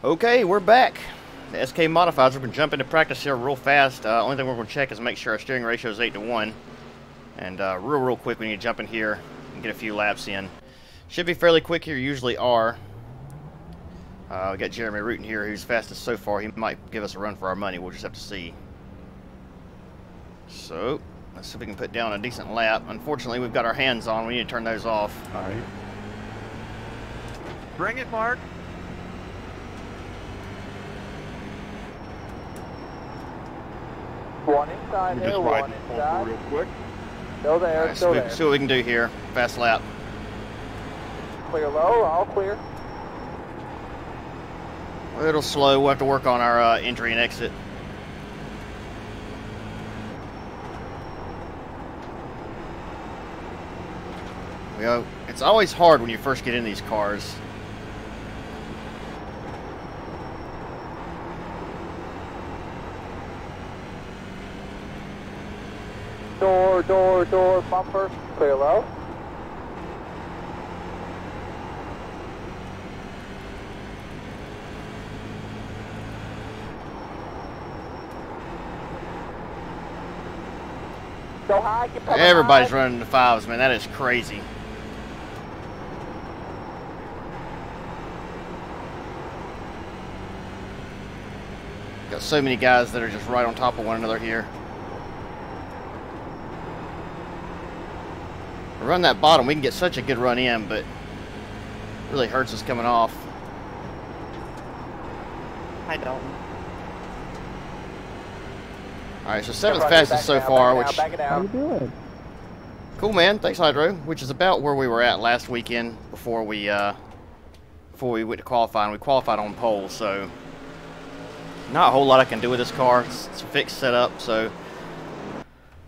Okay, we're back. The SK modifiers. We're going to jump into practice here real fast. Only thing we're going to check is make sure our steering ratio is 8-to-1. And real quick, we need to jump in here and get a few laps in. Should be fairly quick here, usually are. We got Jeremy Rootin here, who's fastest so far. He might give us a run for our money. We'll just have to see. So, let's see if we can put down a decent lap. Unfortunately, we've got our hands on. We need to turn those off. All right. Bring it, Mark. One inside there, one inside. Real quick. Still there, Right, still there. see what we can do here. Fast lap. Clear low, all clear. A little slow. We'll have to work on our entry and exit. You know, it's always hard when you first get in these cars. Door, bumper, clear low. Go high, keep coming Everybody's high. running the fives, man. That is crazy. Got so many guys that are just right on top of one another here. We run that bottom, we can get such a good run in, but it really hurts us coming off. I don't. Alright, so 7th fastest so far, which... Back it How out. you doing? Cool, man. Thanks, Hydro. Which is about where we were at last weekend before we went to qualifying. We qualified on pole, so not a whole lot I can do with this car. It's a fixed setup, so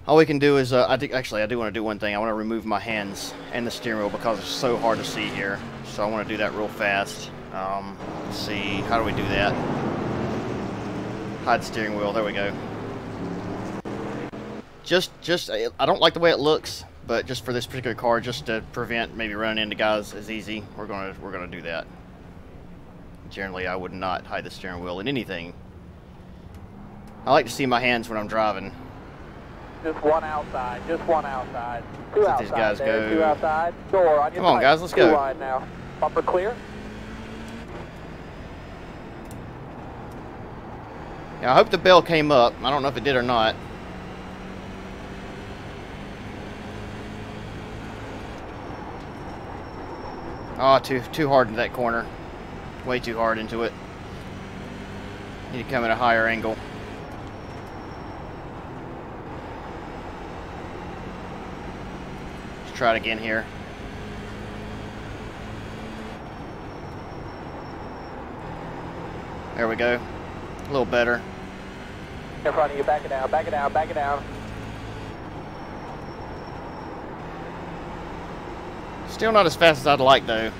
all we can do is I do want to do one thing. I want to remove my hands and the steering wheel because it's so hard to see here. So I want to do that real fast. Let's see, how do we do that? Hide steering wheel. There we go. Just I don't like the way it looks, but just for this particular car, just to prevent maybe running into guys is easy. We're gonna do that. Generally, I would not hide the steering wheel in anything. I like to see my hands when I'm driving. Just one outside, just one outside. Two Let outside these guys there, go. two outside. Door on your Come on, right. guys, let's Two go. wide now. Bumper clear. Yeah, I hope the bell came up. I don't know if it did or not. Oh, too hard into that corner. Way too hard into it. Need to come at a higher angle. Let's try it again here. There we go. A little better. In front of you, back it down, back it down, back it down. Still not as fast as I'd like, though.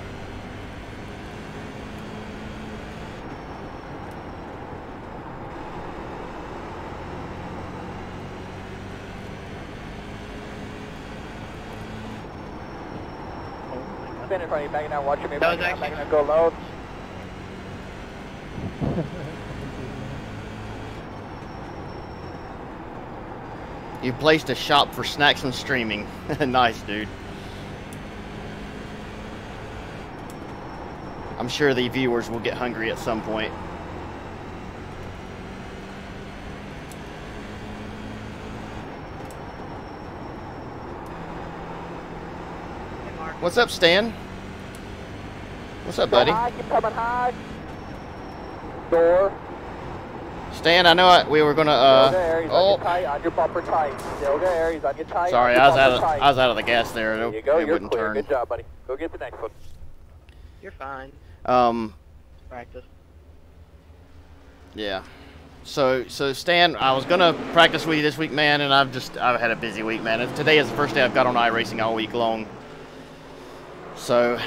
Spin in front of you, back it down, watch your mirror, That back was it down, go low. You placed a shop for snacks and streaming. Nice, dude. I'm sure the viewers will get hungry at some point. What's up, Stan? What's up, buddy? Go high, keep coming high. Door. Stan, I know we were gonna. Still there, he's on your tight, on your bumper tight. Still there, he's on your tight. Sorry, on I your was out bumper of tight. the gas there. There you go, It you're wouldn't clear. turn. Good job, buddy. Go get the next one. You're fine. Practice. Yeah. So Stan, I was gonna practice with you this week, man, and I've had a busy week, man. Today is the first day I've got on iRacing all week long. So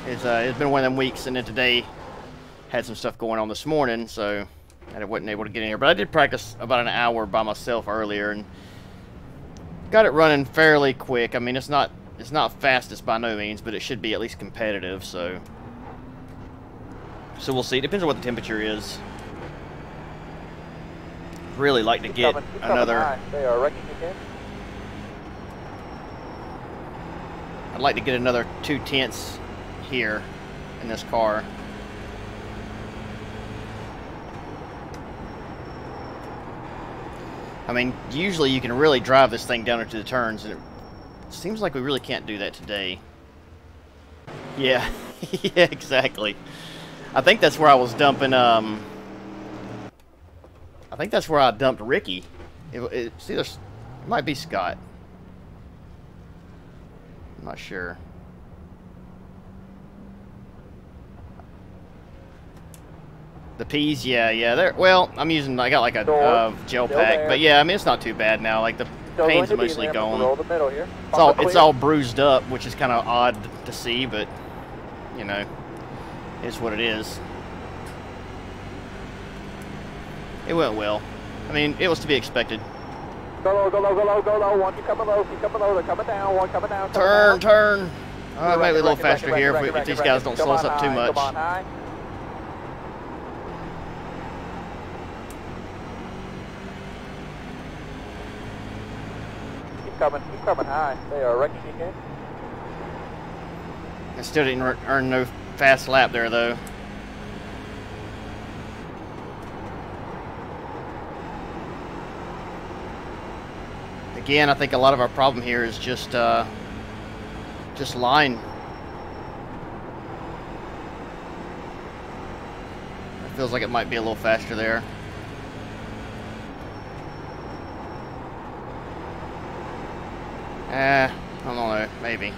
it's been one of them weeks, and then today had some stuff going on this morning, so I wasn't able to get in here. But I did practice about an hour by myself earlier, and got it running fairly quick. I mean, it's not fastest by no means, but it should be at least competitive. So So we'll see. It depends on what the temperature is. Really like to get another. They are wrecking again. I'd like to get another 2 tenths here in this car. I mean, usually you can really drive this thing down into the turns, and it seems like we really can't do that today. Yeah, yeah, exactly. I think that's where I was dumping, I think that's where I dumped Ricky. It might be Scott. I'm not sure. The peas, yeah, they're, well, I got like a gel pack, but yeah, I mean, it's not too bad now. Like, the paint's mostly gone. It's all bruised up, which is kind of odd to see, but, you know, it's what it is. It went well. I mean, it was to be expected. Go low, go low, go low, go low. One, keep coming low, keep coming low. They're coming down. One coming down. Turn. Alright, maybe a little faster here if these guys don't slow us up too much. Come on, high. Keep coming high. They are wrecking again. I still didn't earn no fast lap there, though. Again, I think a lot of our problem here is just line. It feels like it might be a little faster there. I don't know, maybe.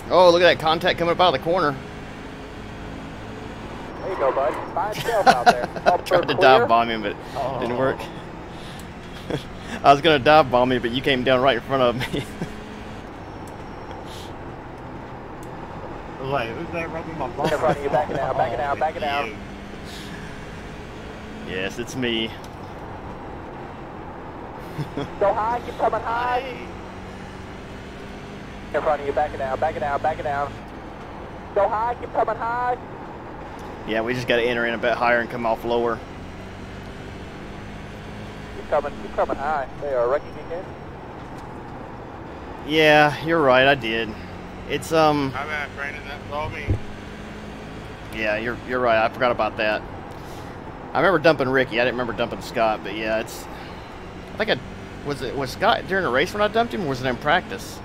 Oh, look at that contact coming up out of the corner. There you go, bud. Find yourself out there. I tried to dive bomb him, but it didn't work. I was going to dive bomb you, but you came down right in front of me. Wait, who's that rubbing my ball? In front of you, back it down, back it down, back it down. Yes, it's me. Go high, keep coming high. In front of you, back it down, back it down, back it down. Go high, keep coming high. Yeah, we just got to enter in a bit higher and come off lower. Keep coming high. They are wrecking again. Yeah, you're right, I did. It's My bad, Brandon, that's all me. Yeah, you're right. I forgot about that. I remember dumping Ricky. I didn't remember dumping Scott, but yeah, it's. I think was Scott during the race when I dumped him, or was it in practice?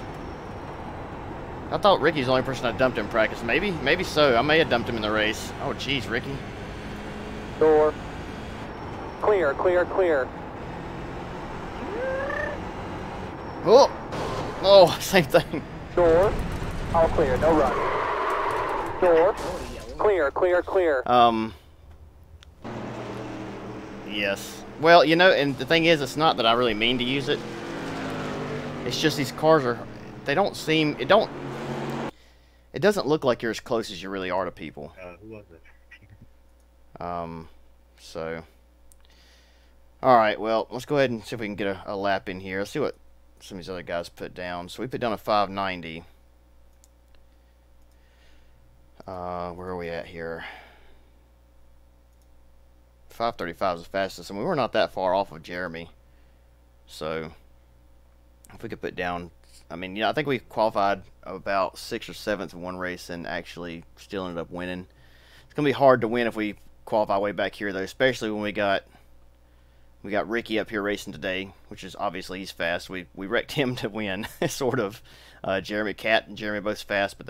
I thought Ricky's the only person I dumped in practice. Maybe so. I may have dumped him in the race. Oh, jeez, Ricky. Door. Clear, clear, clear. Oh, same thing. Door. All clear, no run. Door. Clear, clear, clear. Yes. Well, you know, and the thing is, it's not that I really mean to use it. It's just these cars are, they don't seem, it doesn't look like you're as close as you really are to people. Who was it? So. Alright, well, let's go ahead and see if we can get a lap in here. Let's see what some of these other guys put down. So we put down a 590. Where are we at here? 535 is the fastest, and we were not that far off of Jeremy. So, if we could put down, I mean, I think we qualified about 6th or 7th in one race and actually still ended up winning. It's going to be hard to win if we qualify way back here, though, especially when we got Ricky up here racing today, which is obviously he's fast. We wrecked him to win, sort of. Cat and Jeremy both fast, but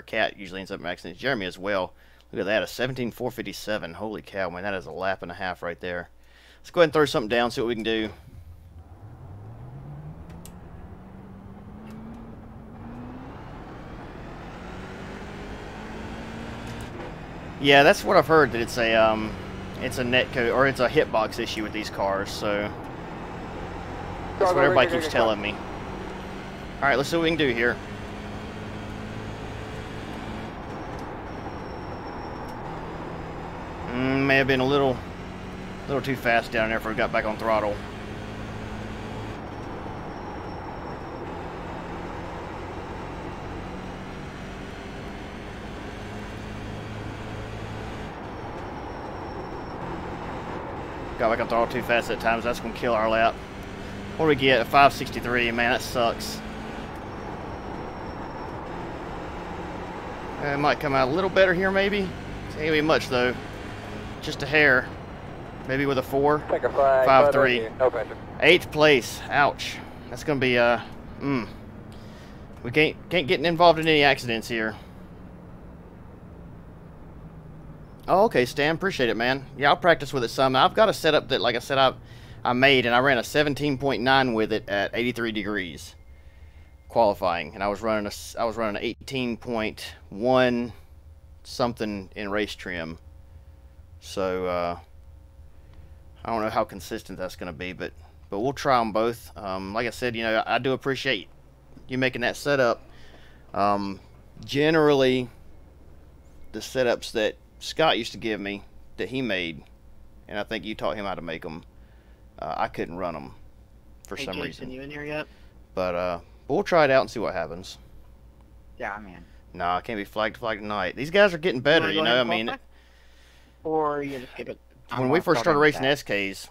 Cat usually ends up maxing Jeremy as well. Look at that, a 17.457. Holy cow, man, that is a lap and a half right there. Let's go ahead and throw something down, see what we can do. Yeah, that's what I've heard, that it's a netcode, or it's a hitbox issue with these cars, so that's what everybody keeps telling me. Alright, let's see what we can do here. May have been a little too fast down there if we got back on throttle. Got back on throttle too fast at times. That's going to kill our lap. What do we get? A 563. Man, that sucks. It might come out a little better here, maybe. It's not going to be much, though. Just a hair. Maybe with a 4. 5.3. No pressure. 8th place. Ouch. That's going to be, we can't get involved in any accidents here. Oh, okay, Stan. Appreciate it, man. Yeah, I'll practice with it some. I've got a setup that, like I said, I made, and I ran a 17.9 with it at 83 degrees qualifying, and I was running an 18.1 something in race trim. So I don't know how consistent that's going to be, but we'll try them both. Like I said, you know, I do appreciate you making that setup. Generally, the setups that Scott used to give me that he made, and I think you taught him how to make them, I couldn't run them for some Jason, reason. You in here yet? But we'll try it out and see what happens. Yeah, I'm in. Nah, I can't be flag to flag tonight. These guys are getting better, you know. I mean, or you just skip it. when we first started racing SKs,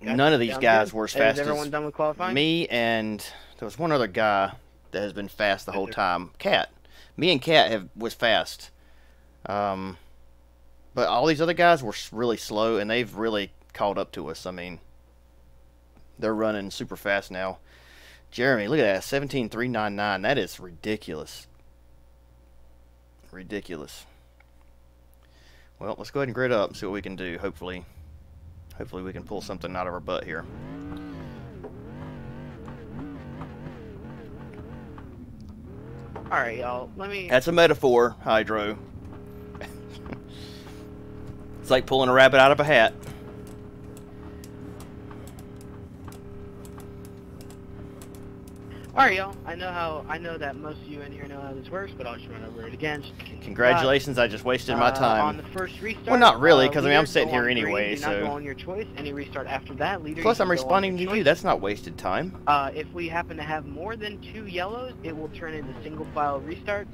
none of these guys were as fast Is everyone as done with qualifying? me, and there was one other guy that has been fast the whole time. Cat. Me and Cat was fast. But all these other guys were really slow, and they've really caught up to us. I mean, they're running super fast now. Jeremy, look at that, 17.399. That is ridiculous. Ridiculous. Well, let's go ahead and grid up and see what we can do. Hopefully we can pull something out of our butt here. Alright, y'all. Let me... That's a metaphor, Hydro. It's like pulling a rabbit out of a hat. Alright, y'all. I know that most of you in here know how this works, but I'll just run over it again. Congratulations, I just wasted my time. On the first restart. Well, not really, because I mean, I'm leaders sitting go here on green, anyway, do not go so... on your choice. Any restart after that, leader. Plus, I'm you can go on responding to your you. choice. That's not wasted time. If we happen to have more than 2 yellows, it will turn into single file restarts.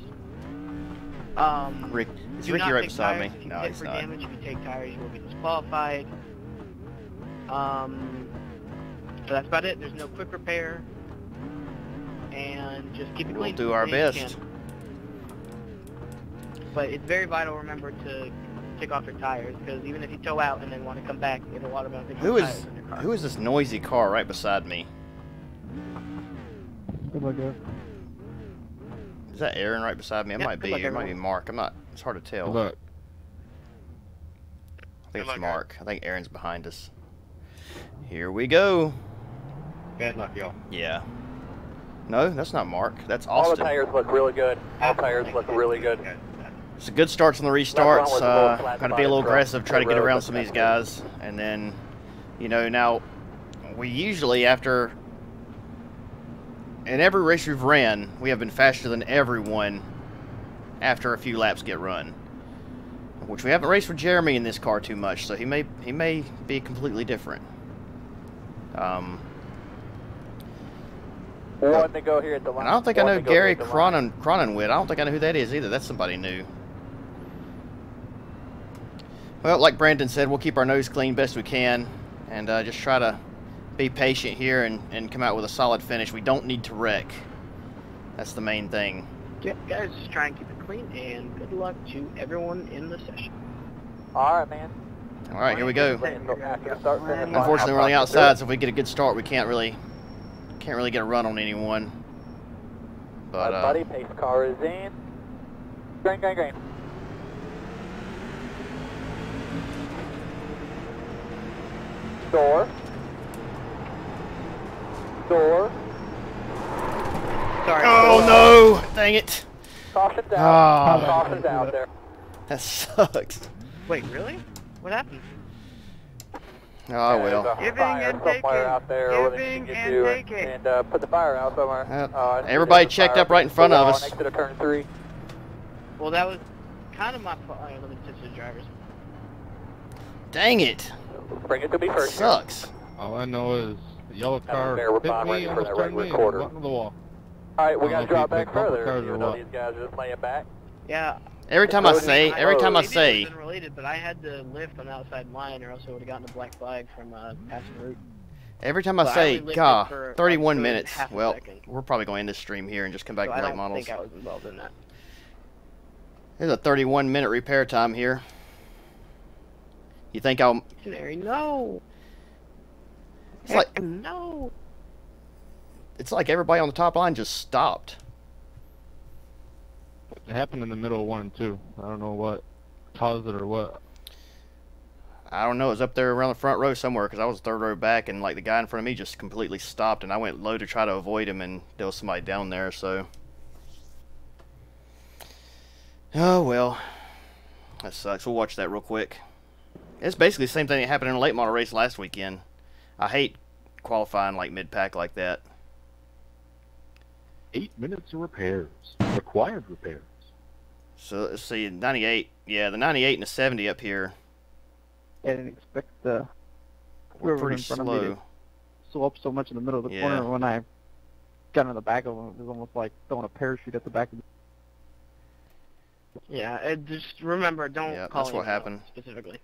Rick, is do Ricky not right take beside tires. me? If you No, hit he's for not. damage, if you take tires, you will be disqualified. So that's about it. There's no quick repair. And just keep it clean. We'll do our as you best. can. But it's very vital, remember, to take off your tires, because even if you tow out and then want to come back, it'll automatically put tires in your car. Who is this noisy car right beside me? Good luck, guys. Is that Aaron right beside me? It Yep, might good be. luck, It might be everyone. Mark. I'm not. It's hard to tell. Good luck. I think Good it's luck, Mark. I think Aaron's behind us. Here we go. Bad luck, y'all. Yeah. No, that's not Mark. That's All the Austin. tires look really good. All tires look really good. It's a good starts on the restarts. was a little flat Got to be a little spot, aggressive, try to get road, around but some of these that's guys. And then, you know, now, we usually, after, in every race we've ran, we have been faster than everyone after a few laps get run. Which we haven't raced with Jeremy in this car too much, so he may be completely different. One to go here at the line. And I don't think I know Gary Cronenwit. I don't think I know who that is either. That's somebody new. Well, like Brandon said, we'll keep our nose clean best we can, and just try to be patient here and come out with a solid finish. We don't need to wreck. That's the main thing. Yeah, guys, just try and keep it clean, and good luck to everyone in the session. All right, man. All right, here we go. After the start, finish line, Unfortunately, we're on the I'll outside, so if we get a good start, we can't really get a run on anyone. But My buddy, pace car is in. Green, green, green. Door. Door. Sorry. oh no! Dang it! Caution's Ah. out. Caution's out there. That sucks. Wait, really? What happened? Oh There's well. a Giving fire and somewhere taking. out there. Giving What they and do taking. and put the fire out somewhere. Yep. Everybody checked up right in front of us. Next to the turn 3. Well, that was kind of my fault. Let me touch the drivers. Dang it! Bring it to me first. Sucks. All I know is the yellow car fair, we're hit fine me, ready for almost that turned regular me, quarter. and went into the wall. All right, we I got to don't know drop if these back big bumper further. cars or Even though what. these guys are just playing back. Yeah, Every time I say, Maybe it would've say, been related, but I had to lift on the outside line, or else I would have gotten a black flag from passing route. every time I But I say, only lived God, it for a 31 good minutes. half a Well, second. we're probably going to end this stream here and just come back So to I late don't models. think I was involved in that. There's a 31-minute repair time here. You think I'll... Missionary, no! It's like, No! it's like everybody on the top line just stopped. It happened in the middle of 1 and 2. I don't know what caused it or what. I don't know. It was up there around the front row somewhere because I was third row back, and like the guy in front of me just completely stopped, and I went low to try to avoid him, and there was somebody down there. So, oh well, that sucks. We'll watch that real quick. It's basically the same thing that happened in a late model race last weekend. I hate qualifying like mid-pack like that. 8 minutes of repairs. Required repairs. So let's see, 98. Yeah, the 98 and the 70 up here. I didn't expect the We're whoever pretty in front of me slow. to slow up so much in the middle of the Yeah. corner. When I got on the back of him, it was almost like throwing a parachute at the back of the... Yeah, just remember, don't Yeah, call that's what anyone out happened. specifically.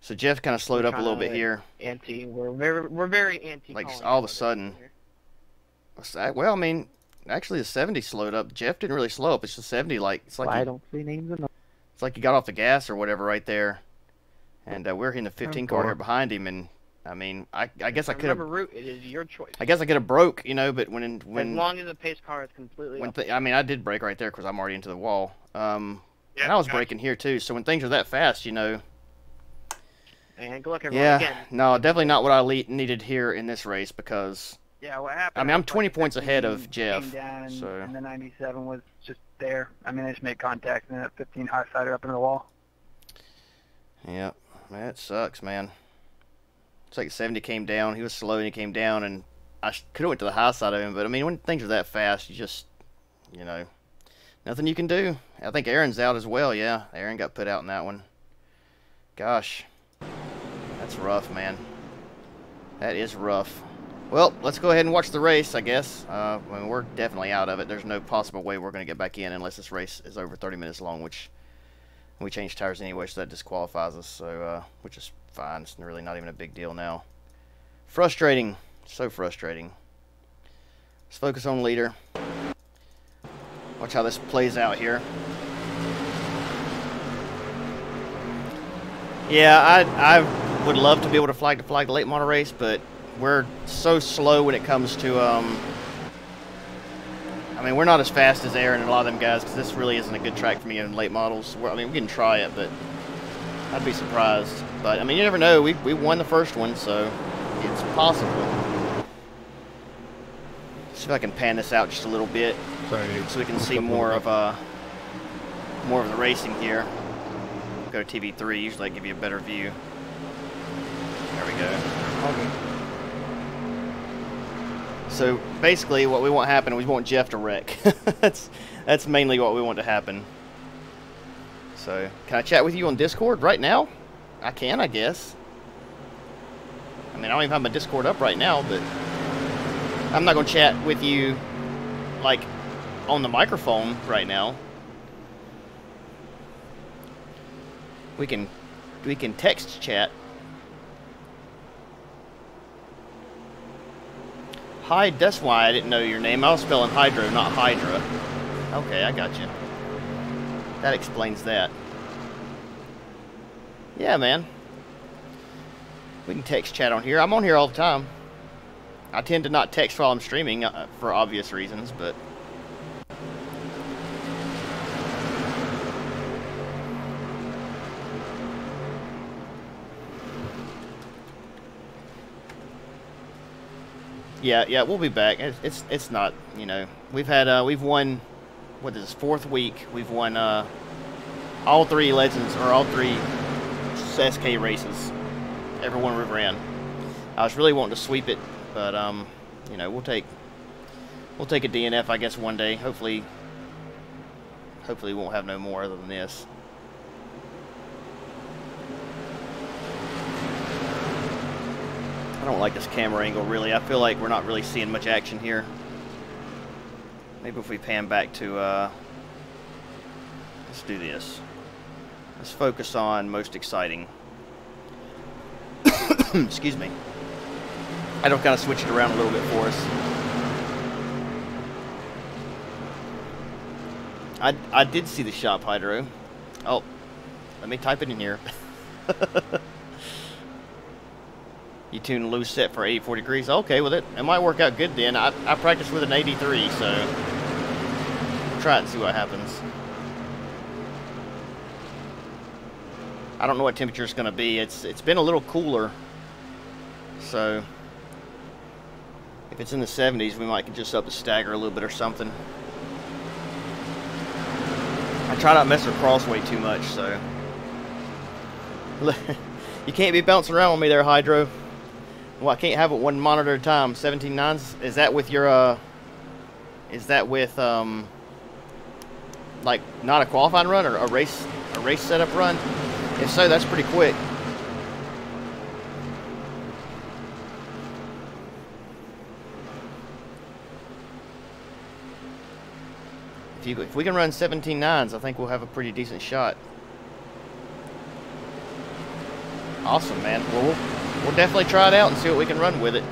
So Jeff kind of slowed up a little bit here. We're very anti. Like, calling all of a out sudden. here. Well, I mean, actually the 70 slowed up. Jeff didn't really slow up. It's the 70, like it's like I he, don't see names enough. it's like he got off the gas or whatever right there. And we're in the 15 car here behind him, and I mean, I guess I could have. Remember, route. It is your choice. I guess I could have broke, you know, but when As long as the pace car is completely. I mean, I did brake right there because I'm already into the wall. And I was braking here too. So when things are that fast, you know. And good luck, everyone. Yeah, Again. no, definitely not what I needed here in this race because Yeah, what happened? I mean, I'm was, 20 like, points ahead 15 of Jeff. came down and, So and the 97 was just there. I mean, they just made contact and that 15 high-sider up into the wall. yeah, that sucks, man. It's like 70 came down. He was slow and he came down, and I could have went to the high side of him. But I mean, when things are that fast, you just, you know, nothing you can do. I think Aaron's out as well. Yeah, Aaron got put out in that one. Gosh, that's rough, man. That is rough. Well, let's go ahead and watch the race, I guess. I mean, we're definitely out of it. There's no possible way we're going to get back in unless this race is over 30 minutes long, which we changed tires anyway, so that disqualifies us. So, which is fine. It's really not even a big deal now. Frustrating. So frustrating. Let's focus on leader. Watch how this plays out here. Yeah, I would love to be able to flag the late model race, but we're so slow when it comes to, I mean, we're not as fast as Aaron and a lot of them guys, because this really isn't a good track for me in late models. I mean, we can try it, but I'd be surprised. But, I mean, you never know. We won the first one, so it's possible. See if I can pan this out just a little bit, Sorry. so we can see more of the racing here. Go to TV3. Usually I give you a better view. There we go. So basically, what we want to happen, we want Jeff to wreck. that's mainly what we want to happen. So, can I chat with you on Discord right now? I can, I guess. I mean, I don't even have my Discord up right now, but I'm not going to chat with you, like, on the microphone right now. We can text chat. Hyde, that's why I didn't know your name. I was spelling Hydro, not Hydra. Okay, I got you. That explains that. Yeah, man. We can text chat on here. I'm on here all the time. I tend to not text while I'm streaming for obvious reasons, but... Yeah, we'll be back. It's not, you know, we've won, what is this, 4th week? We've won all 3 Legends, or all 3 SK races, every one we've ran. I was really wanting to sweep it, but you know, we'll take a DNF, I guess, one day. Hopefully we won't have no more other than this. I don't like this camera angle, really. I feel like we're not really seeing much action here. Maybe if we pan back to Let's do this. Let's focus on most exciting. Excuse me. I don't kind of switch it around a little bit for us. I did see the shop, Hydro. Oh, let me type it in here. You tune a loose set for 84 degrees. Okay, well, it might work out good then. I practiced with an 83, so try it and see what happens. I don't know what temperature it's going to be. It's been a little cooler, so if it's in the 70s, we might just up the stagger a little bit or something. I try not to mess with crossway too much, so you can't be bouncing around on me there, Hydro. Well, I can't have it one monitor at a time. 17.9s. Is that with your is that with like not a qualifying run or a race setup run? If so, that's pretty quick. If we can run 17.9s, I think we'll have a pretty decent shot. Awesome, man. Well, we'll definitely try it out and see what we can run with it.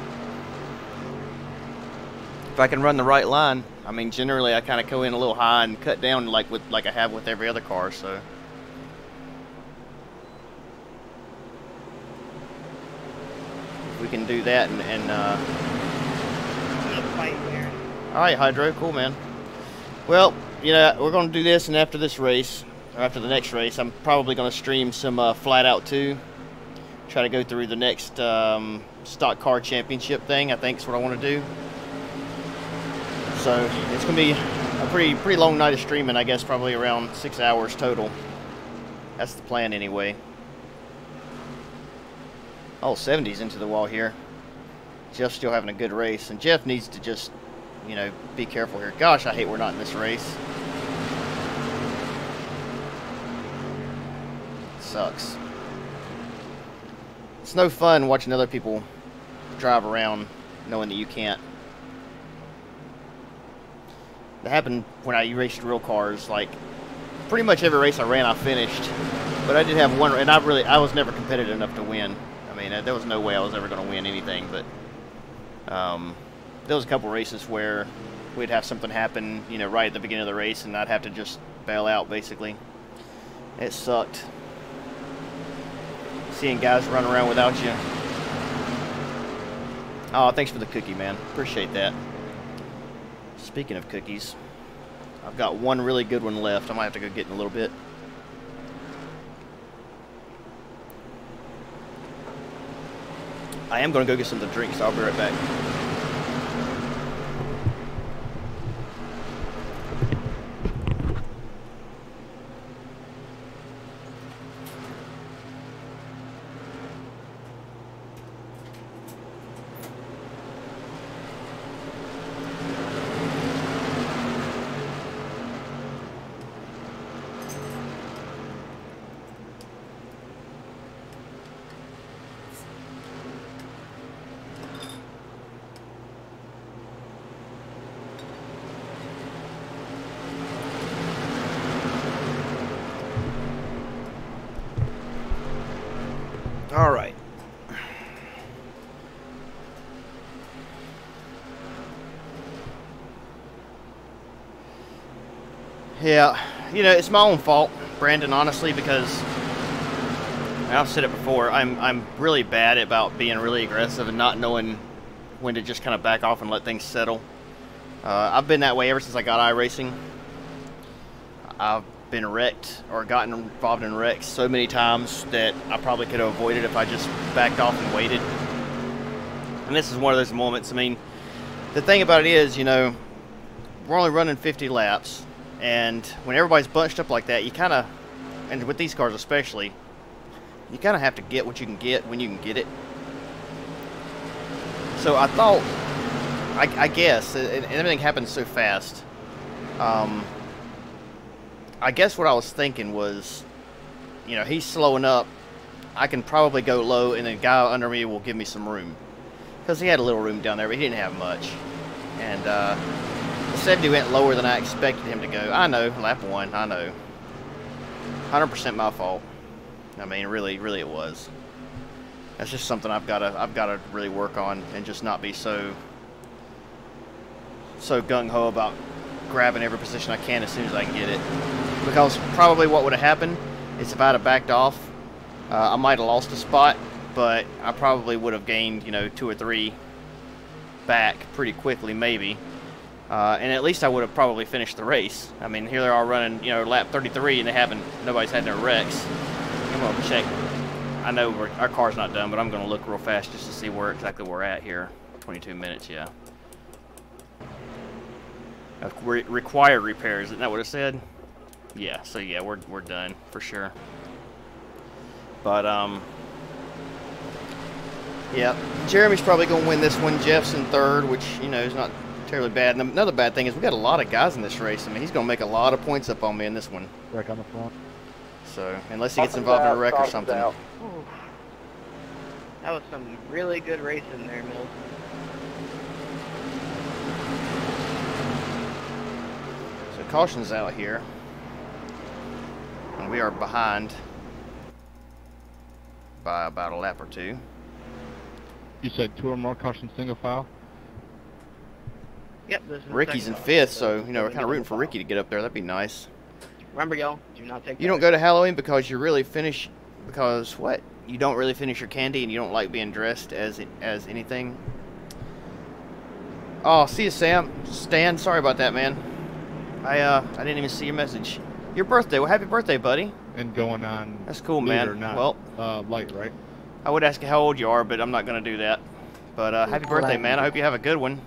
If I can run the right line. I mean, generally I kind of go in a little high and cut down like I have with every other car. So if we can do that and all right, Hydro, cool, man. Well, you know, we're going to do this, and after this race, or after the next race, I'm probably going to stream some Flat Out 2. Try to go through the next stock car championship thing. I think is what I want to do. So it's going to be a pretty long night of streaming. I guess probably around 6 hours total. That's the plan anyway. Oh, 70's into the wall here. Jeff's still having a good race, and Jeff needs to just, you know, be careful here. Gosh, I hate we're not in this race. Sucks. It's no fun watching other people drive around knowing that you can't. That happened when I raced real cars. Like, pretty much every race I ran, I finished. But I did have one, and I was never competitive enough to win. I mean, there was no way I was ever going to win anything, but there was a couple races where we'd have something happen, you know, right at the beginning of the race, and I'd have to just bail out, basically. It sucked. Seeing guys run around without you. Oh, thanks for the cookie, man. Appreciate that. Speaking of cookies, I've got one really good one left. I might have to go get in a little bit. I am going to go get some of the drinks, so I'll be right back. All right. Yeah, you know, it's my own fault, Brandon, honestly, because I've said it before, I'm really bad about being really aggressive and not knowing when to just kind of back off and let things settle. I've been that way ever since I got iRacing. I've been wrecked or gotten involved in wrecks so many times that I probably could have avoided if I just backed off and waited. And this is one of those moments. I mean, the thing about it is, you know, we're only running 50 laps, and when everybody's bunched up like that, you kind of, and with these cars especially, you kind of have to get what you can get when you can get it. So I thought, I guess, and everything happened so fast. I guess what I was thinking was, you know, he's slowing up. I can probably go low, and the guy under me will give me some room. Because he had a little room down there, but he didn't have much. And the 70 went lower than I expected him to go. I know, lap one, I know. 100% my fault. I mean, really it was. That's just something I've got to really work on and just not be so gung-ho about grabbing every position I can as soon as I can get it. Because probably what would have happened is if I'd have backed off, I might have lost a spot, but I probably would have gained, you know, 2 or 3 back pretty quickly, maybe. And at least I would have probably finished the race. I mean, here they are running, you know, lap 33, and nobody's had no wrecks. I'm gonna check. I know our car's not done, but I'm gonna look real fast just to see where exactly we're at here. 22 minutes, yeah. Required repairs, isn't that what it said? Yeah. So yeah, we're done for sure. But yeah, Jeremy's probably gonna win this one. Jeff's in third, which, you know, is not terribly bad. And another bad thing is we got a lot of guys in this race. I mean, he's gonna make a lot of points up on me in this one. Wreck on the front. So unless he gets involved in a wreck or something. Ooh. That was some really good racing there, Mills. So caution's out here, and we are behind by about a lap or 2. You said 2 or more caution single file? Yep, this is Ricky's in 5th, so, you know, we're kind of rooting for Ricky to get up there. That'd be nice. Remember, y'all, do not take. You don't go to Halloween because you really finish, because what? You don't really finish your candy and you don't like being dressed as anything. Oh, see you, Sam. Stan, sorry about that, man. I didn't even see your message. Your birthday. Well, happy birthday, buddy. And going on. That's cool, lead man. Or not, well, light, right? I would ask you how old you are, but I'm not going to do that. But happy birthday, man. I hope you have a good one.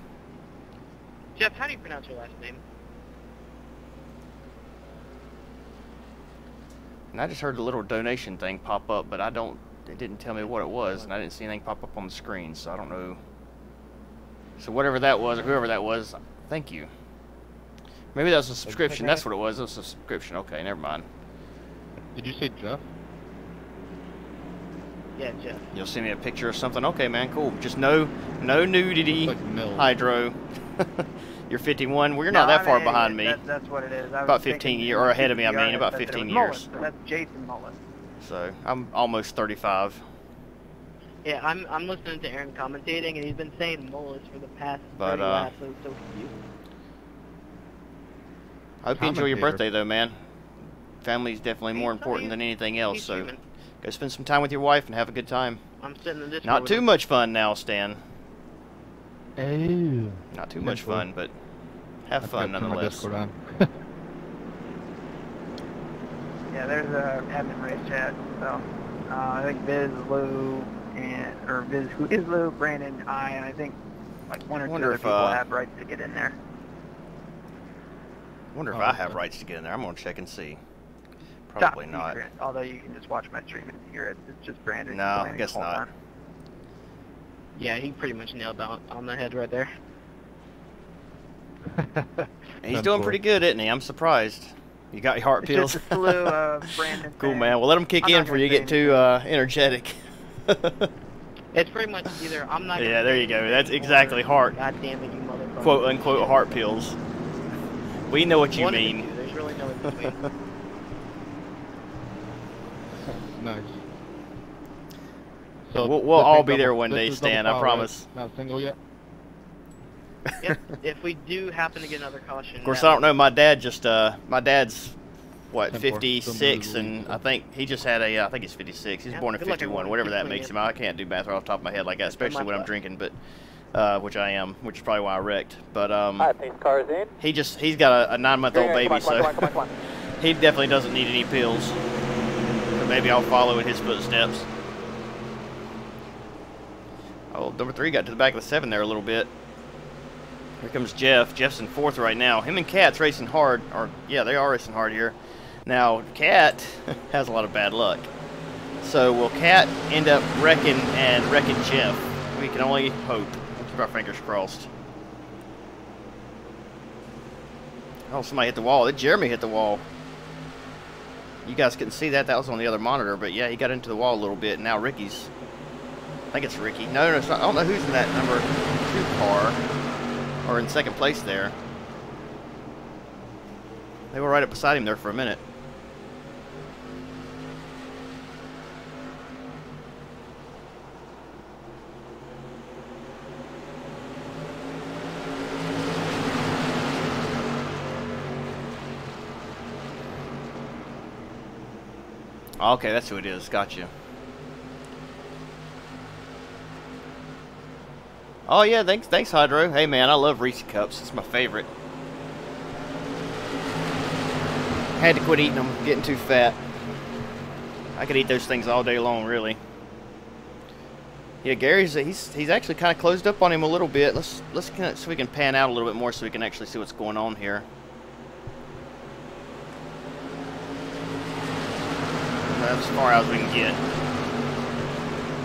Jeff, how do you pronounce your last name? And I just heard the little donation thing pop up, but it didn't tell me what it was, and I didn't see anything pop up on the screen, so I don't know. So whatever that was, or whoever that was, thank you. Maybe that was a subscription. That's what it was. It was a subscription. Okay, never mind. Did you say Jeff? Yeah, Jeff. You'll send me a picture or something. Okay, man, cool. Just no nudity. Like Mill. Hydro. You're 51. Well, you're not that far behind me. That's what it is. I was About 15 years, or ahead of me, I mean, about 15 years. Mullet, that's Jason Mullet. So I'm almost 35. Yeah, I'm listening to Aaron commentating, and he's been saying mullets for the past 30 But, laps, so it's so confused. I hope you enjoy your Commentator. birthday, though, man. Family's definitely more important than anything else, He's so human. go spend some time with your wife and have a good time. I'm sitting in this. Not too much fun now, Stan. Ew. Not too much fun, but have I've fun got to turn my nonetheless. Discord on. Yeah, there's a admin race chat. So I think Viz, Lou, or Viz, who is Lou, Brandon, and I think like 1 or 2 Wonder other if, people have rights to get in there. Wonder if Oh, I have okay. rights to get in there. I'm gonna check and see. Top Probably not. secret, although you can just watch my stream and hear it. It's just Brandon. No, I complaining guess the whole not. time. Yeah, he pretty much nailed that on the head right there. And he's Done doing for. pretty good, isn't he? I'm surprised. You got your heart It's pills. just a slew of Brandon. Cool, fans. man. Well, let them kick I'm in not before gonna you say get too energetic. It's pretty much either I'm not. Yeah, gonna there say you go. anything, That's or, exactly heart. God damn it, you motherfucker. Quote unquote heart pills. We know what you One of the mean. two, there's really no in between. Nice. So We'll this all ain't be there double- one this day, is double Stan, I foul, promise. right? Not single yet? if we do happen to get another caution. Of course, I don't know. My dad's what, 10-4, 56, still and moves. I think he just had a, I think he's 56. He's Yeah, born in good luck, 51, everyone. whatever Keep that swinging. makes him. I can't do math right off the top of my head like that, my especially when I'm left. drinking, but which I am, which is probably why I wrecked. But Alright, these cars in. he's got a 9-month-old baby, Come so on. he definitely doesn't need any pills. So maybe I'll follow in his footsteps. Oh, number 3 got to the back of the 7 there a little bit. Here comes Jeff. Jeff's in 4th right now. Him and Kat's racing hard. Or yeah, they are racing hard here. Now, Kat has a lot of bad luck. So will Kat end up wrecking Jeff? We can only hope. We'll keep our fingers crossed. Oh, somebody hit the wall. Jeremy hit the wall. You guys couldn't see that. That was on the other monitor. But yeah, he got into the wall a little bit. And now Ricky's... I think it's Ricky. No, it's not. I don't know who's in that number 2 car. Or in 2nd place there. They were right up beside him there for a minute. Okay, that's who it is. Gotcha. Oh yeah, thanks Hydro. Hey man, I love Reese Cups. It's my favorite. Had to quit eating them, getting too fat. I could eat those things all day long, really. Yeah, Gary's he's actually kind of closed up on him a little bit. Let's kinda, so we can pan out a little bit more so we can actually see what's going on here. That's as far out as we can get.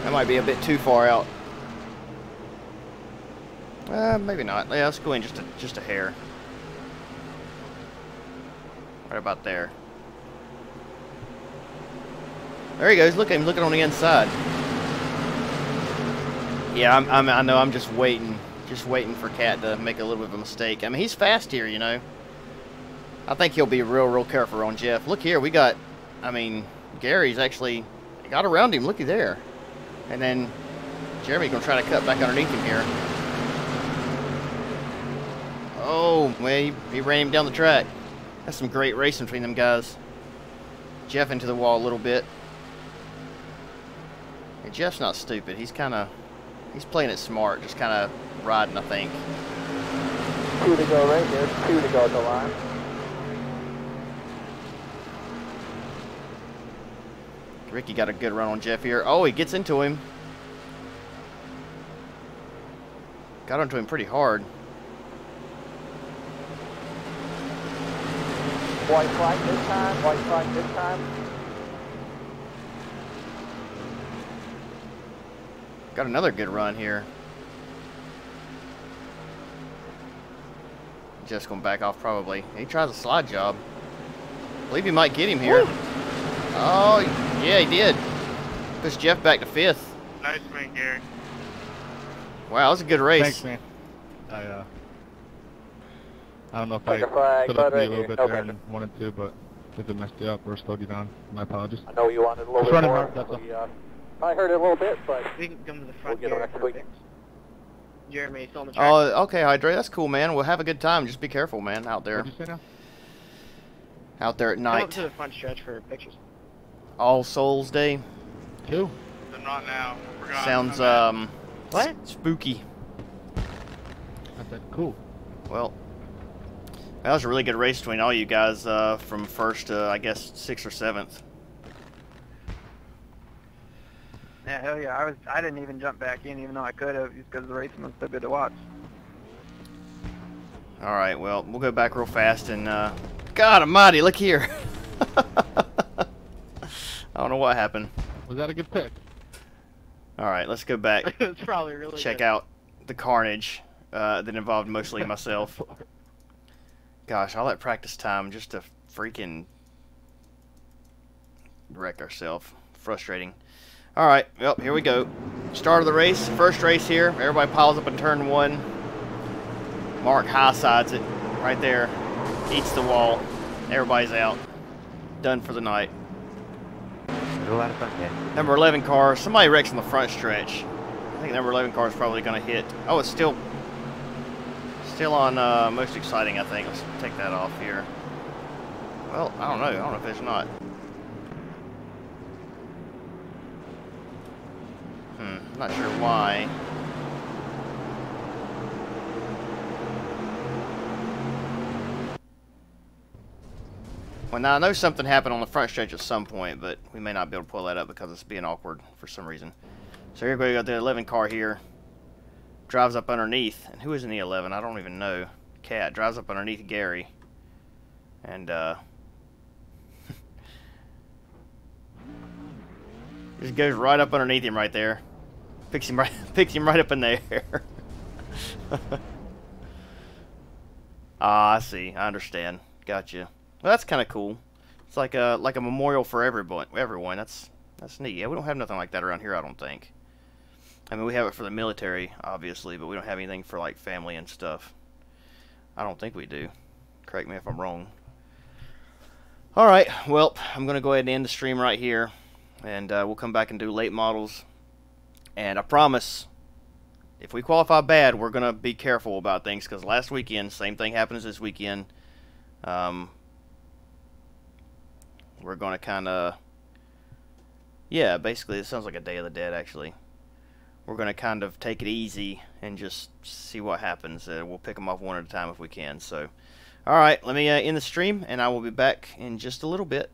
That might be a bit too far out. Maybe not. Yeah, let's go in just a hair. Right about there. There he goes. Look at him looking on the inside. Yeah, I know. I'm just waiting for Cat to make a little bit of a mistake. I mean, he's fast here, you know. I think he'll be real careful on Jeff. Look here, we got. I mean, Gary's actually got around him. Looky there, and then Jeremy's gonna try to cut back underneath him here. Oh, well, he ran him down the track. That's some great racing between them guys. Jeff into the wall a little bit. Hey, Jeff's not stupid. He's playing it smart, just kind of riding, I think. 2 to go right there, 2 to go at the line. Ricky got a good run on Jeff here. Oh, he gets into him. Got onto him pretty hard. White flag this time, white flag this time. Got another good run here. Just going back off probably. He tries a slide job. I believe he might get him here. Woo! Oh, yeah, he did. Push Jeff back to 5th. Nice win, Gary. Wow, that was a good race. Thanks, man. I don't know if I flag, could have right a little here. bit No there pressure. and wanted to, but if it messed you up or slowed you down, my apologies. I know you wanted a little Just bit running more. hard, that's all. I heard it a little bit, but We can come to the we'll front get here. it next week. Jeremy, still on the track. Oh, okay, Hydra. That's cool, man. We'll have a good time. Just be careful, man, out there. What'd you say now? Out there at Come up night. to the front stretch for pictures. All Souls Day. 2. But not now. Sounds, What? spooky. I said, cool. Well, that was a really good race between all you guys from 1st to, I guess, 6th or 7th. Yeah, hell yeah. I didn't even jump back in, even though I could have, just because the racing was so good to watch. All right, well, we'll go back real fast and, God almighty, look here. I don't know what happened. Was that a good pick? All right, let's go back. It's probably really Check good. out the carnage that involved mostly myself. Gosh, all that practice time just to freaking wreck ourselves. Frustrating. All right, well, here we go. Start of the race, first race here. Everybody piles up in turn 1. Mark high sides it right there. Eats the wall. Everybody's out. Done for the night. A lot of fun, man. Number 11 car. Somebody wrecks in the front stretch. I think number 11 car is probably going to hit. Oh, it's still on most exciting, I think. Let's take that off here. Well, I don't know. I don't know if it's not. Not sure why. Well, now I know something happened on the front stretch at some point, but we may not be able to pull that up because it's being awkward for some reason. So here we got the 11 car here. Drives up underneath. And who is in the 11? I don't even know. Cat drives up underneath Gary. And, just goes right up underneath him right there. Picks him right up in there. Ah, I see. I understand. Gotcha. Well, that's kind of cool. It's like a memorial for everyone. That's neat. Yeah, we don't have nothing like that around here, I don't think. I mean, we have it for the military, obviously, but we don't have anything for like family and stuff. I don't think we do. Correct me if I'm wrong. All right. Well, I'm gonna go ahead and end the stream right here, and we'll come back and do late models. And I promise, if we qualify bad, we're going to be careful about things, because last weekend, same thing happened as this weekend. We're going to kind of Yeah, basically it sounds like a Day of the Dead, actually. We're going to kind of take it easy and just see what happens. We'll pick them off one at a time if we can. So, alright, let me end the stream, and I will be back in just a little bit.